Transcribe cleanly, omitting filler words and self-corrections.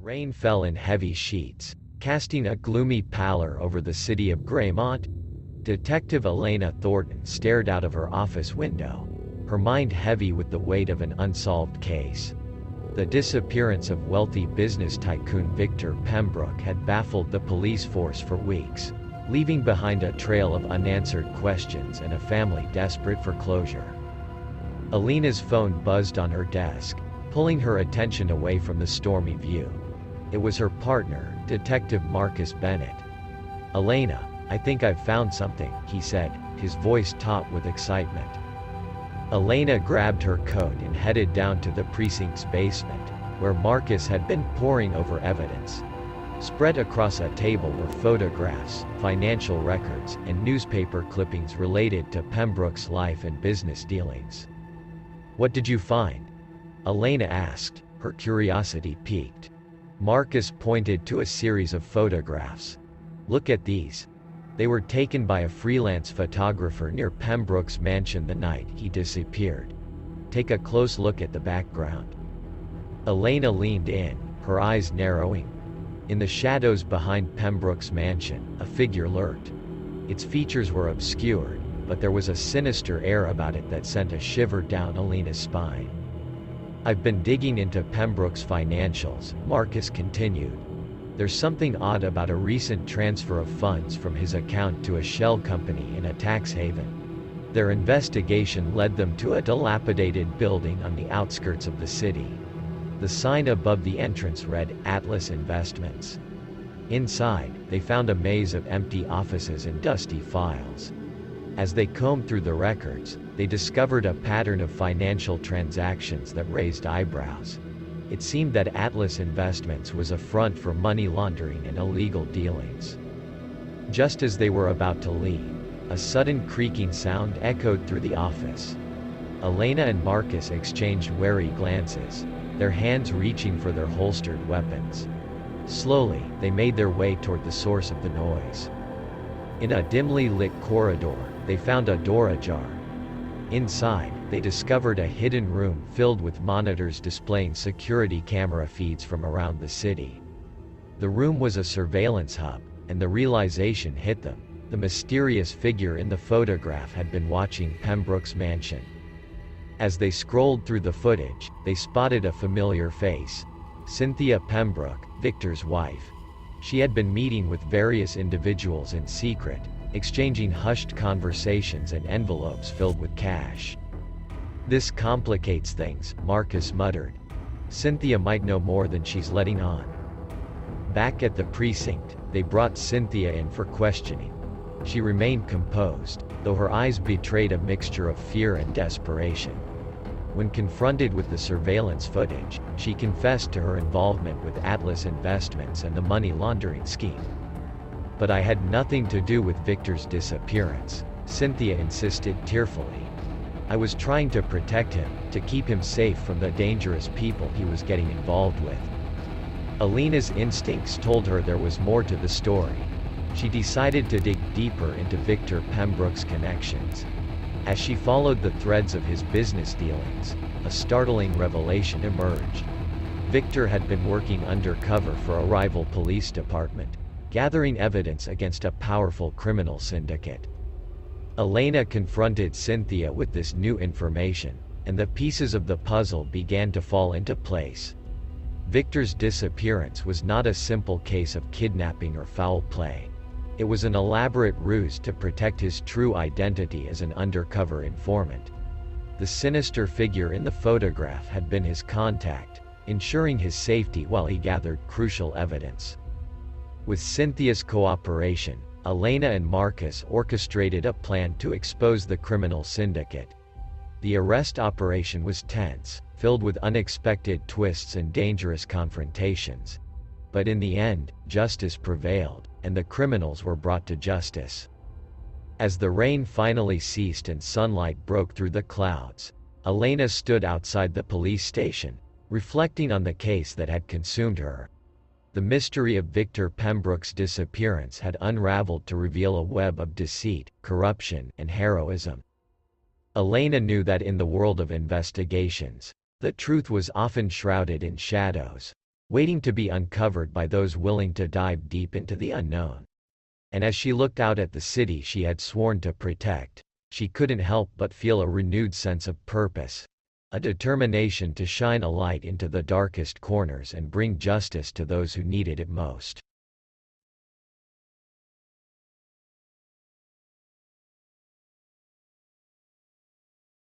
Rain fell in heavy sheets, casting a gloomy pallor over the city of Graymont. Detective Elena Thornton stared out of her office window, her mind heavy with the weight of an unsolved case. The disappearance of wealthy business tycoon Victor Pembroke had baffled the police force for weeks, leaving behind a trail of unanswered questions and a family desperate for closure. Elena's phone buzzed on her desk, pulling her attention away from the stormy view. It was her partner, Detective Marcus Bennett. "Elena, I think I've found something," he said, his voice taut with excitement. Elena grabbed her coat and headed down to the precinct's basement, where Marcus had been poring over evidence. Spread across a table were photographs, financial records, and newspaper clippings related to Pembroke's life and business dealings. "What did you find?" Elena asked, her curiosity piqued. Marcus pointed to a series of photographs. "Look at these. They were taken by a freelance photographer near Pembroke's mansion the night he disappeared. Take a close look at the background." Elena leaned in, her eyes narrowing. In the shadows behind Pembroke's mansion, a figure lurked. Its features were obscured, but there was a sinister air about it that sent a shiver down Elena's spine. "I've been digging into Pembroke's financials," Marcus continued. "There's something odd about a recent transfer of funds from his account to a shell company in a tax haven. Their investigation led them to a dilapidated building on the outskirts of the city. The sign above the entrance read, Atlas Investments. Inside, they found a maze of empty offices and dusty files. As they combed through the records, they discovered a pattern of financial transactions that raised eyebrows. It seemed that Atlas Investments was a front for money laundering and illegal dealings." Just as they were about to leave, a sudden creaking sound echoed through the office. Elena and Marcus exchanged wary glances, their hands reaching for their holstered weapons. Slowly, they made their way toward the source of the noise. In a dimly lit corridor, they found a door ajar. Inside, they discovered a hidden room filled with monitors displaying security camera feeds from around the city. The room was a surveillance hub, and the realization hit them. The mysterious figure in the photograph had been watching Pembroke's mansion. As they scrolled through the footage, they spotted a familiar face. Cynthia Pembroke, Victor's wife. She had been meeting with various individuals in secret, exchanging hushed conversations and envelopes filled with cash. "This complicates things," Marcus muttered. "Cynthia might know more than she's letting on." Back at the precinct, they brought Cynthia in for questioning. She remained composed, though her eyes betrayed a mixture of fear and desperation. When confronted with the surveillance footage, she confessed to her involvement with Atlas Investments and the money laundering scheme. "But I had nothing to do with Victor's disappearance," Cynthia insisted tearfully. "I was trying to protect him, to keep him safe from the dangerous people he was getting involved with." Elena's instincts told her there was more to the story. She decided to dig deeper into Victor Pembroke's connections. As she followed the threads of his business dealings, a startling revelation emerged. Victor had been working undercover for a rival police department, gathering evidence against a powerful criminal syndicate. Elena confronted Cynthia with this new information, and the pieces of the puzzle began to fall into place. Victor's disappearance was not a simple case of kidnapping or foul play. It was an elaborate ruse to protect his true identity as an undercover informant. The sinister figure in the photograph had been his contact, ensuring his safety while he gathered crucial evidence. With Cynthia's cooperation, Elena and Marcus orchestrated a plan to expose the criminal syndicate. The arrest operation was tense, filled with unexpected twists and dangerous confrontations. But in the end, justice prevailed, and the criminals were brought to justice. As the rain finally ceased and sunlight broke through the clouds, Elena stood outside the police station, reflecting on the case that had consumed her. The mystery of Victor Pembroke's disappearance had unraveled to reveal a web of deceit, corruption, and heroism. Elena knew that in the world of investigations, the truth was often shrouded in shadows. waiting to be uncovered by those willing to dive deep into the unknown. And as she looked out at the city she had sworn to protect, she couldn't help but feel a renewed sense of purpose, a determination to shine a light into the darkest corners and bring justice to those who needed it most.